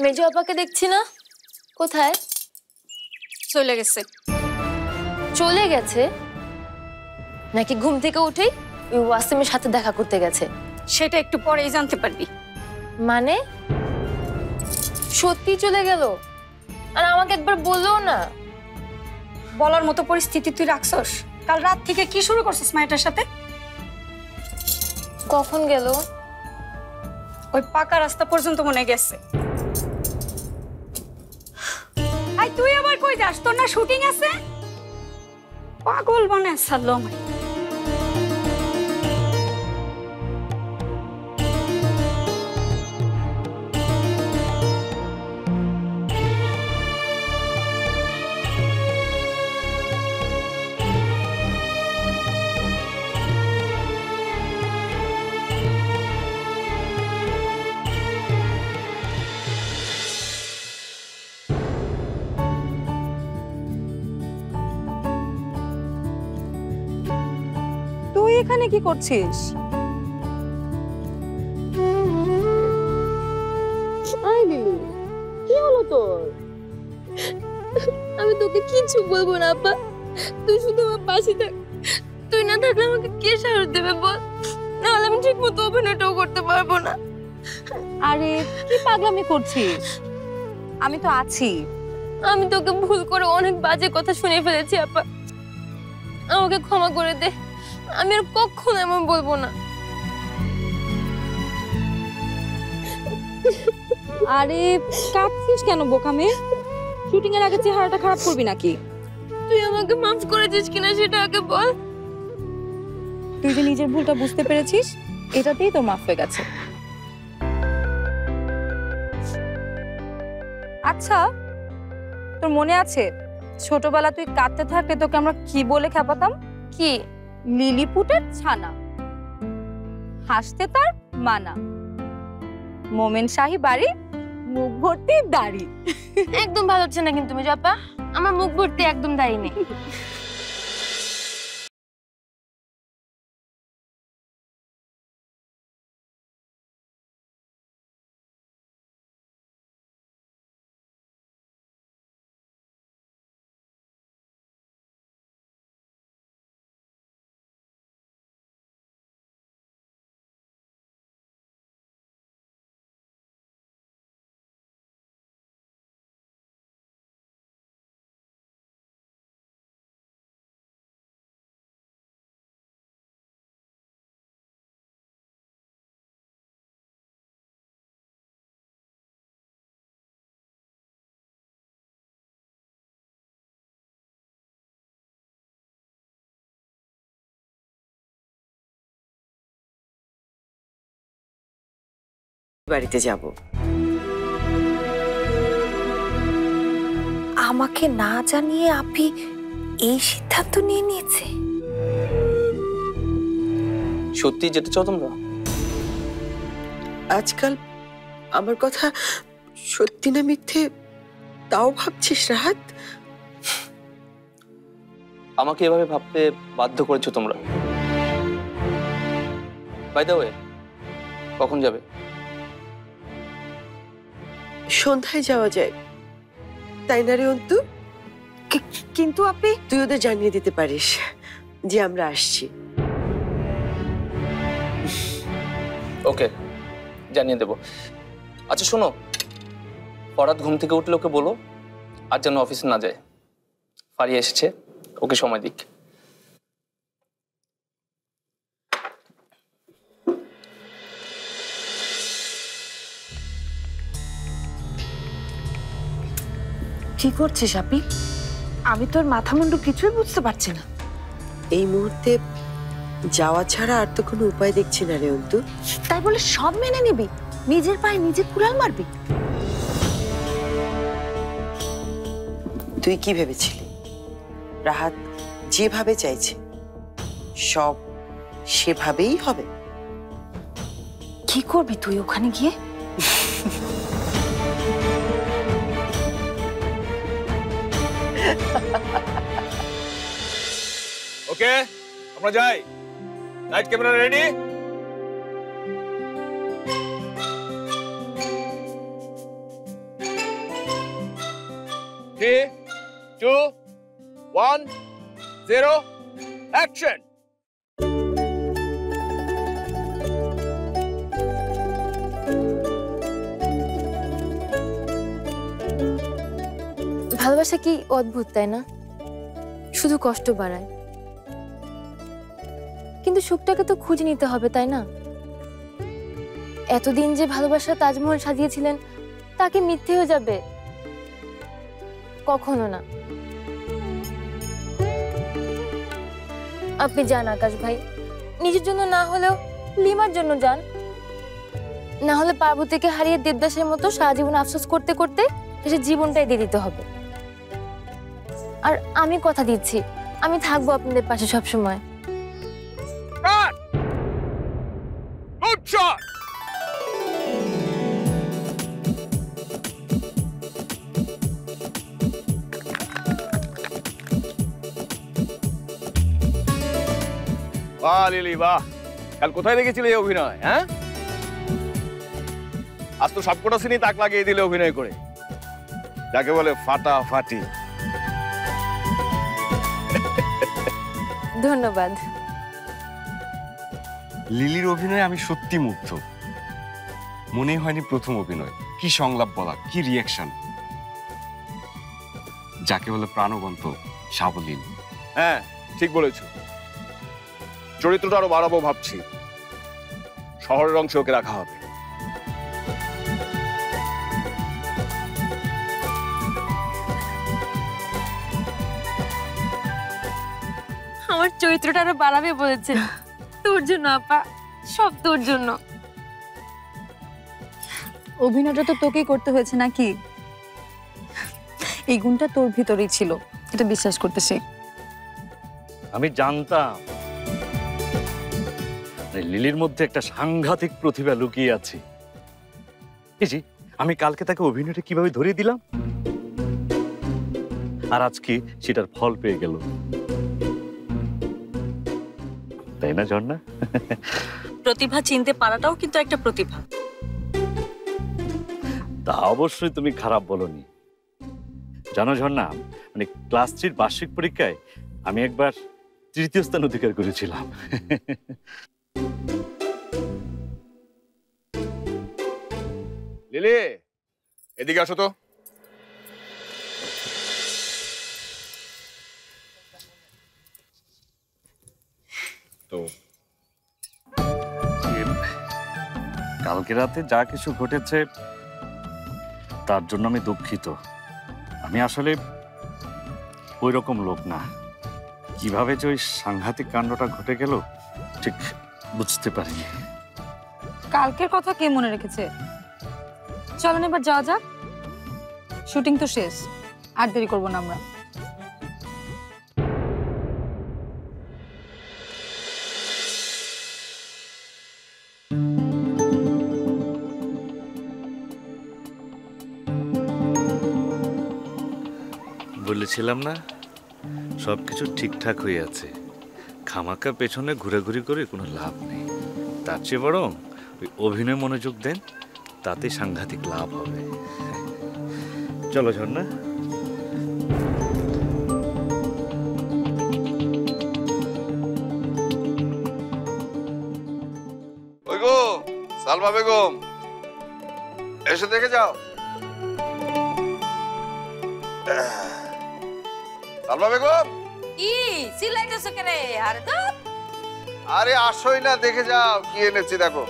মেজো আপাকে দেখছি না, কোথায়? চলে গেছে। চলে গেছে নাকি ঘুম থেকে উঠেই ওই ওয়াসিমের সাথে দেখা করতে গেছে? সেটা একটু পরেই জানতে পারবি। মানে সত্যি চলে গেল? আর আমাকে একবার বললো না? বলার মতো পরিস্থিতি তুই রাখছস? কাল রাত থেকে কি শুরু করছিস মায়েটার সাথে? কখন গেল? ওই পাকা রাস্তা পর্যন্ত মনে গেছে। আই তুই আবার কই যাস? তোর না শুটিং আছে? পাগল বানায় ছাড়লো আমায়। তুই এখানে কি করছিস? কি হলো তোর? আমি তোকে কিছু বলবো না আপা, তুই শুধু আমার পাশে থাক। তুই না থাকলে আমাকে কে সাহস দেবে বল? নাহলে আমি ঠিক মতো অভিনয়টাও করতে পারবো না। আরে কি পাগলামি করছিস? আমি তো আছি। আমি তোকে ভুল করে অনেক বাজে কথা শুনে ফেলেছি আপা, আমাকে ক্ষমা করে দে। আমি আর কখনো এমন বলবো না। আরে কাঁদছিস কেন বোকা মেয়ে? শুটিং এর আগে চেহারাটা খারাপ করবি নাকি? তুই আমাকে মাফ করেছিস কিনা সেটা আগে বল। তুই যে নিজের ভুলটা বুঝতে পেরেছিস, এটাতেই তোর মাফ হয়ে গেছে। আচ্ছা, তোর মনে আছে ছোটবেলা তুই কাঁদতে থাকলে তোকে আমরা কি বলে খেপাতাম? কি? লিলিপুটের ছানা, হাসতে তার মানা, মোমেন শাহী বাড়ি, মুখ ভর্তি দাড়ি। একদম ভালো হচ্ছে না কিন্তু মেজো আপা, আমার মুখ ভর্তি একদম দাড়ি নেই। বাড়িতে যাব। আমাকে না জানিয়ে আপি এই সিদ্ধান্ত নিয়ে নিয়েছে? সত্যি যেতে চাও তোমরা? আজকাল আমার কথা সত্যি না মিথ্যে তাও ভাবছিস রাহাত? আমাকে এভাবে ভাবতে বাধ্য করেছো তোমরা। বাই দ্য ওয়ে, কখন যাবে? সন্ধ্যায় যাওয়া যায়, তাই না রে অন্তু? কিন্তু আপনি তুই ওদের জানিয়ে দিতে পারিস যে আমরা আসছি। ওকে, জানিয়ে দেবো। আচ্ছা শোনো, ফরাদ ঘুম থেকে উঠলে ওকে বলো আর যেন অফিসে না যায়। ফারিয়া এসেছে, ওকে সময় দিক। কি করছিস আপনি? আমি তোর মাথা মুন্ডু কিছুই বুঝতে পারছি না। এই মুহূর্তে যাওয়া ছাড়া আর তো কোনো উপায় দেখছি না রে অন্তু। তাই বলে সব মেনে নিবি? নিজের পায়ে নিজে কুড়াল মারবি? তুই কি ভেবেছিলি রাহাত যেভাবে চাইছে সব সেভাবেই হবে? কি করবি তুই ওখানে গিয়ে? ওকে, আমরা যাই। Light camera ready? 3, 2, 1, 0, অ্যাকশন। ভালোবাসা কি অদ্ভুত, তাই না? শুধু কষ্ট বাড়ায়, কিন্তু সুখটাকে তো খুঁজে নিতে হবে, তাই না? এতদিন যে ভালোবাসা তাজমহল সাজিয়েছিলেন তা কি মিথ্যে হয়ে যাবে? কখনো না। আপনি যান আকাশ ভাই, নিজের জন্য না হলেও লিমার জন্য যান। না হলে পার্বতীকে হারিয়ে দেবদাসের মতো সারা জীবন আফসোস করতে করতে শেষে জীবনটাই দিয়ে দিতে হবে। আর আমি কথা দিচ্ছি, আমি থাকবো আপনাদের পাশে সব সময়। Good shot. বাহ লিলি বাহ, কাল কোথায় দেখেছিলে এই অভিনয়? হ্যাঁ, আজ তো সবকটা সিনই তাক লাগিয়ে দিলে অভিনয় করে, যাকে বলে ফাটাফাটি। ধন্যবাদ। লিলির অভিনয়ে আমি সত্যি মুগ্ধ। মনে হয়নি প্রথম অভিনয়। কি সংলাপ বলা, কি রিয়াকশন, যাকে বলে প্রাণবন্ত সাবলীল। হ্যাঁ ঠিক বলেছো, চরিত্রটা আরো বাড়াবো ভাবছি, শহরের অংশে ওকে রাখা হবে। আমার চরিত্রটা আরো বাড়াবে বলেছে। তোর জন্য আপা, সব তোর জন্য। অভিনয়টা তো তোকেই করতে হয়েছে নাকি? এই গুণটা তোর ভিতরেই ছিল, এটা বিশ্বাস করতে শেখ। আমি জানতাম লিলির মধ্যে একটা সাংঘাতিক প্রতিভা লুকিয়ে আছে। জি, আমি কালকে তাকে অভিনয়টা কিভাবে ধরিয়ে দিলাম, আর আজকে সেটার ফল পেয়ে গেল, তাই না ঝর্ণা? প্রতিভা চিনতে পারাটাও কিন্তু একটা প্রতিভা। তা অবশ্যই তুমি খারাপ বলনি। জানো ঝর্ণা, মানে ক্লাস 3 বার্ষিক পরীক্ষায় আমি একবার 3য় স্থান অধিকার করেছিলাম। লিলি এদিকে আসো তো। তো কালকে রাতে যা কিছু ঘটেছে তার জন্য আমি দুঃখিত। আমি আসলে ওই রকম লোক না। কিভাবে যে ওই সাংঘাতিক কাণ্ডটা ঘটে গেল ঠিক বুঝতে পারিনি। কালকের কথা কে মনে রেখেছে? চলেন এবার যাওয়া যাক, শুটিং তো শেষ, আর দেরি করবো না আমরা। বলেছিলাম না সবকিছু ঠিকঠাক হয়ে আছে, খামাকা পেছনে ঘোরাঘুরি করে কোনো লাভ নেই। তার চেয়ে বরং ওই অভিনয় মনোযোগ দেন, তাতে সাংঘাতিক লাভ হবে। চলো ঝর্ণা। ওই গো সালমা বেগম, এসে দেখে যাও। সালমা বেগম, কি চিল্লাইতেছো কেন? আরে তো আরে আসোই না, দেখে যাও কি এনেছি দেখো।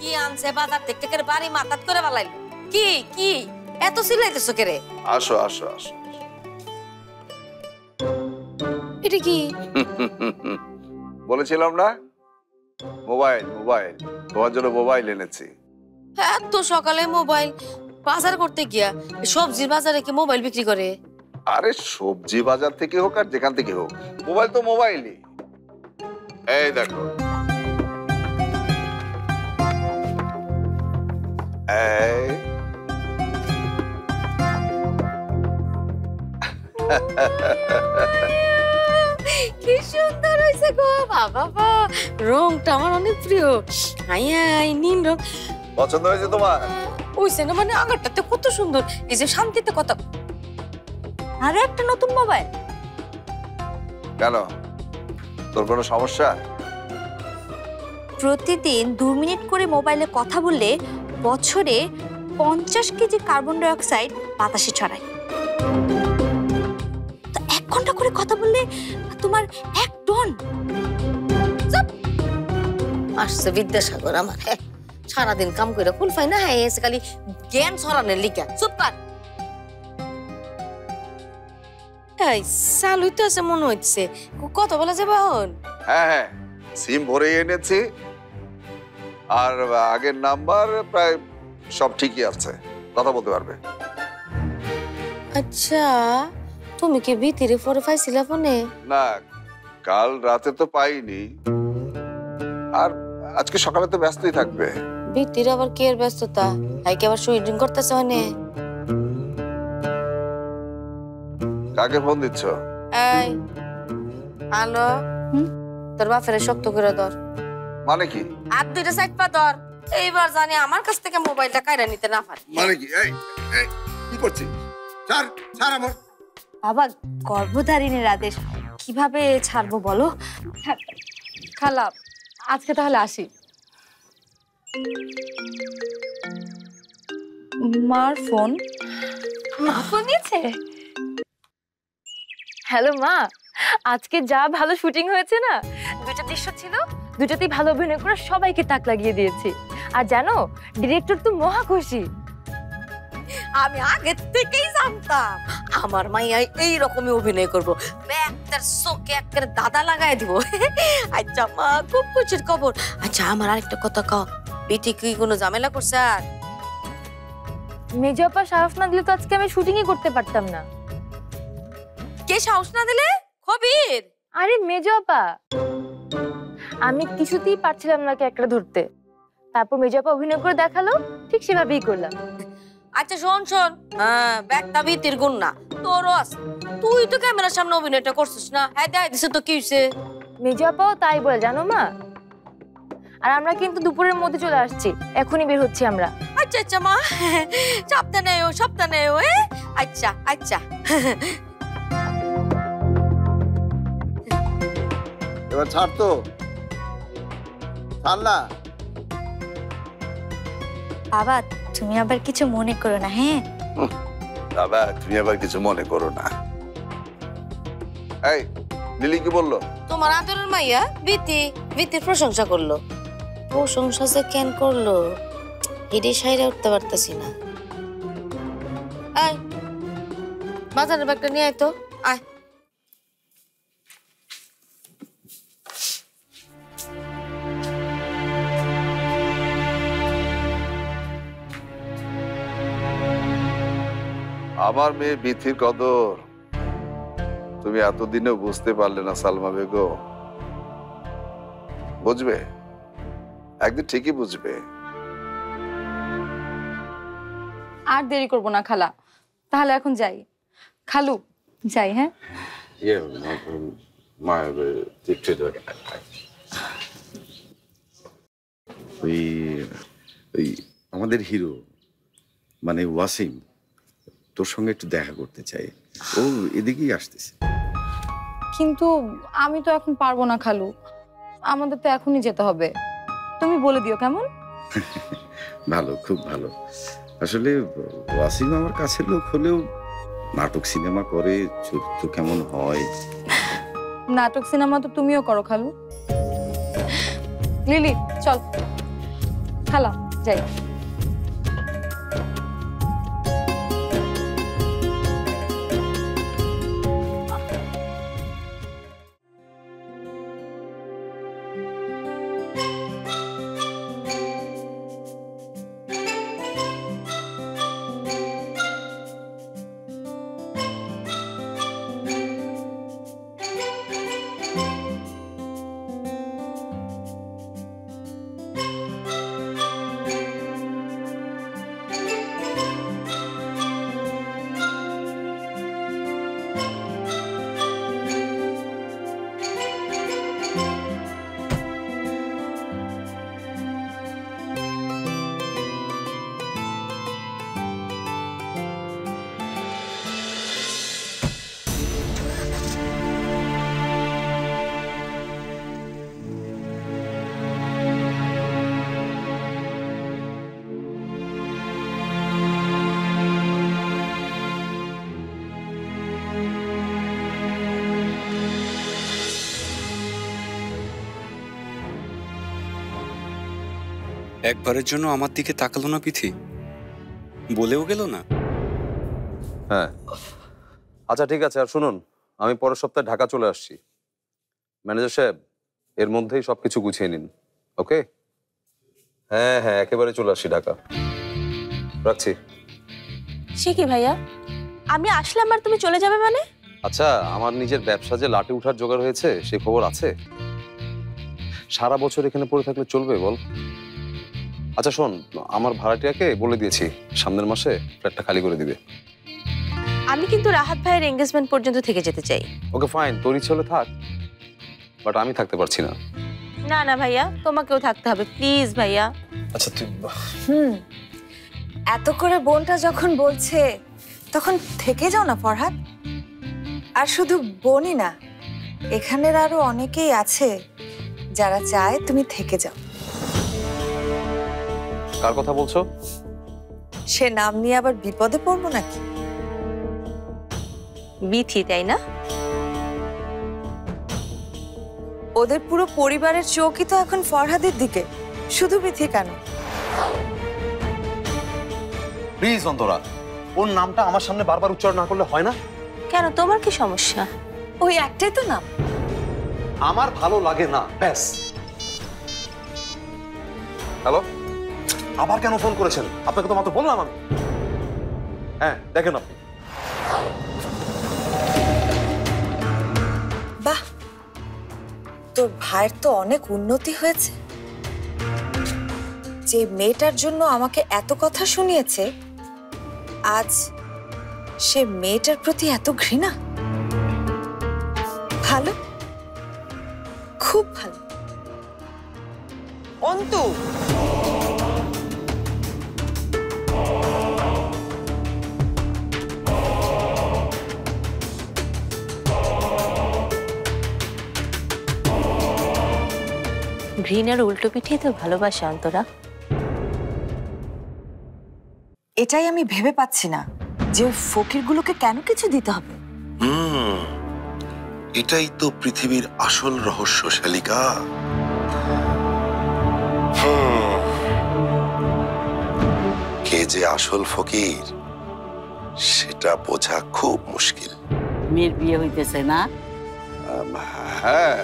কি আনছে বাজার থেকে করে বাড়ি মাথাত করে বালাইল? কি কি এত চিল্লাইতেছো কেন? আসো আসো আসো। এটা কি? বলেছিলাম না, মোবাইল মোবাইল, তোমার জন্য মোবাইল এনেছি। এত সকালে মোবাইল? বাজার করতে গিয়া সবজির বাজারে কি মোবাইল বিক্রি করে? আরে সবজি বাজার থেকে হোক আর যেখান থেকে হোক, মোবাইল তো মোবাইলই। এই দেখো, এই কি সুন্দর হয়েছে গো বাবা, রংটা আমার অনেক প্রিয়। আই আই নীল রং পছন্দ হয়েছে তোমার? ওইছে না, মানে আগারটাতে কত সুন্দর। এই যে শান্তিতে কথা। আরো একটা নতুন মোবাইল? কেন, তোর কোনো সমস্যা? প্রতিদিন 2 মিনিট করে মোবাইলে কথা বললে বছরে 50 কেজি কার্বন ডাই অক্সাইড বাতাসে ছড়ায়। তো 1 ঘন্টা করে কথা বললে তোমার 1 টন। আসছে বিদ্যাসাগর আমার, সারাদিন কাম করে ফুল ফাই না, হ্যাঁ এসে খালি জ্ঞান ছড়ানোর লিখা। চুপ কর। এই চালুই তো আছে মনে হচ্ছে, কথা বলা যাবে এখন? হ্যাঁ হ্যাঁ, সিম ভরে এনেছি, আর আগের নাম্বার প্রায় সব ঠিকই আছে, কথা বলতে পারবে। আচ্ছা, তুমি কি ভিতরে পরে পাইছিলা ফোনে? না, কাল রাতে তো পাইনি, আর আজকে সকালে তো ব্যস্তই থাকবে। ভিতরে আবার কি এর ব্যস্ততা? হাই কি আবার সুইডিং করতেছে মানে? কাকে ফোন দিচ্ছ? এই হ্যালো, তোর বাপের শক্ত করে ধর। মানে কি? আর 2টা সাইড পা ধর। এইবার জানি আমার কাছ থেকে মোবাইলটা কাইরা নিতে না পারে। মানে কি? এই এই কি করছিস? ছাড় ছাড় আমার। বাবা, গর্ভধারিণীর আদেশ, কিভাবে ছাড়বো বলো? খালা, আজকে তাহলে আসি। মার ফোন। মা ফোন দিয়েছে? হ্যালো মা, আজকে যা ভালো শুটিং হয়েছে না, 2টা দৃশ্য ছিল, 2টাতেই ভালো অভিনয় করে সবাইকে তাক লাগিয়ে দিয়েছি। আর জানো, ডিরেক্টর তো মহা খুশি। আমি আগে থেকেই জানতাম আমার মাইয়া এইরকমই অভিনয় করবো, ব্যাগটার চোখে একেবারে দাদা লাগাই দিব। আচ্ছা মা, খুব খুশির খবর। আচ্ছা আমার আরেকটা কথা কও, বিটি কি কোনো ঝামেলা করছে? আর মেজো আপা সাহস না দিলে তো আজকে আমি শুটিংই করতে পারতাম না। কে সাহস না দিলে? খবির? আরে মেজো আপা, আমি কিছুতেই পারছিলাম না ক্যারেক্টার ধরতে, তারপর মেজো আপা অভিনয় করে দেখালো, ঠিক সেভাবেই করলাম। আচ্ছা শোন শোন, হ্যাঁ ব্যাগটা বিতির গুণ না, তোরও আছে। তুই তো ক্যামেরার সামনে অভিনয়টা করছিস না, হ্যাঁ দেখ দিছে তো কি হয়েছে? মেজো আপাও তাই বলে জানো মা। আর আমরা কিন্তু দুপুরের মধ্যে চলে আসছি, এখনই বের হচ্ছি আমরা। আচ্ছা আচ্ছা মা, সাবধানে ও, আচ্ছা আচ্ছা। এবার ছাড় তো, ছাড় না। বাবা তুমি আবার কিছু মনে করো না, হ্যাঁ? বাবা তুমি আবার কিছু মনে করো না। এই লিলি কি বললো? তোমার আদরের মাইয়া বিতির প্রশংসা করলো। প্রশংসা যে কেন করলো এটাই সাইরা উঠতে পারতেছি না। আয় বাজারের ব্যাগটা নিয়ে আয় তো, আয়। আমার মেয়ে বিথির কদর তুমি এতদিনেও বুঝতে পারলে না সালমা বেগম। বুঝবে, একদিন ঠিকই বুঝবে। আর দেরি করব না খালা, তাহলে এখন যাই। খালু যাই। হ্যাঁ ওই আমাদের হিরো মানে ওয়াসিম তোর সঙ্গে একটু দেখা করতে চাই, ও এদিকেই আসতেছে। কিন্তু আমি তো এখন পারবো না খালু, আমাদের তো এখনই যেতে হবে। তুমি বলে দিও কেমন? ভালো, খুব ভালো। আসলে ওয়াসিম আমার কাছের লোক হলেও নাটক সিনেমা করে, চরিত্র কেমন হয়। নাটক সিনেমা তো তুমিও করো খালু। লিলি চল খালা যাই। একবারের জন্য আমার দিকে তাকালো না পিথি, বলেও গেল না। হ্যাঁ আচ্ছা ঠিক আছে। আর শুনুন, আমি পরের সপ্তাহে ঢাকা চলে আসছি। ম্যানেজার সাহেব এর মধ্যেই সবকিছু গুছিয়ে নিন, ওকে? হ্যাঁ হ্যাঁ, একেবারে চলে আসছি ঢাকা। রাখছি। সে কি ভাইয়া, আমি আসলাম আর তুমি চলে যাবে মানে? আচ্ছা, আমার নিজের ব্যবসা যে লাটে উঠার জোগাড় হয়েছে সে খবর আছে? সারা বছর এখানে পড়ে থাকলে চলবে বল? আচ্ছা শোন, আমার ভাড়াটিয়াকে বলে দিয়েছি সামনের মাসে ফ্ল্যাটটা খালি করে দিবে। আমি কিন্তু রাহাত ভাইয়ের এঙ্গেজমেন্ট পর্যন্ত থেকে যেতে চাই। ওকে ফাইন, তোর ইচ্ছে হলে থাক, বাট আমি থাকতে পারছি না। না না ভাইয়া, তোমাকেও থাকতে হবে প্লিজ ভাইয়া। আচ্ছা তুই এত করে বোনটা যখন বলছে তখন থেকে যাও না ফরহাদ। আর শুধু বোনই না, এখানের আরো অনেকেই আছে যারা চায় তুমি থেকে যাও। কার কথা বলছো? সে নাম নিয়ে আবার বিপদে পড়বো নাকি? বিথি, তাই না? ওদের পুরো পরিবারের চোখই তো এখন ফরহাদের দিকে, শুধু বিথি কেন? প্লিজ অন্তরা, ওর নামটা আমার সামনে বারবার উচ্চারণ না করলে হয় না? কেন, তোমার কি সমস্যা? ওই একটাই তো নাম। আমার ভালো লাগে না, ব্যাস। হ্যালো, আবার কেন ফোন করেছেন? আপনাকে তো মাত্র বললাম আমি। হ্যাঁ দেখেন আপনি। বাহ, তোর ভাইয়ের তো অনেক উন্নতি হয়েছে। যে মেয়েটার জন্য আমাকে এত কথা শুনিয়েছে, আজ সে মেয়েটার প্রতি এত ঘৃণা। ভালো, খুব ভালো। অন্তু, ঘৃণার উল্টো পিঠে তো ভালোবাসা অন্তরা। এটাই আমি ভেবে পাচ্ছি না যে ওই ফকিরগুলোকে কেন কিছু দিতে হবে। এটাই তো পৃথিবীর আসল রহস্য শালিকা। কে যে আসল ফকির সেটা বোঝা খুব মুশকিল। মেয়ের বিয়ে হইতেছে না? হ্যাঁ,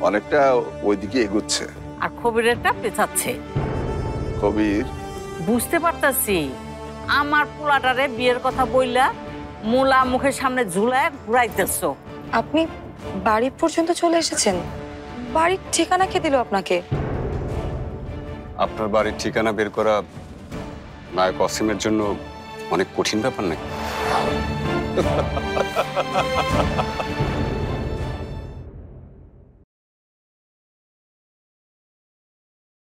অনেকটা ওইদিকে এগুচ্ছে। আর খবিরেরটা পেছাচ্ছে। কবির বুঝতে পারতাছি, আমার পোলাটারে বিয়ের কথা বইলা মুলা মুখের সামনে ঝুলায় ঘুরাইতেছো। আপনি বাড়ি পর্যন্ত চলে এসেছেন? বাড়ির ঠিকানা কে দিল আপনাকে? আপনার বাড়ির ঠিকানা বের করা নায়ক অসীমের জন্য অনেক কঠিন ব্যাপার নাকি?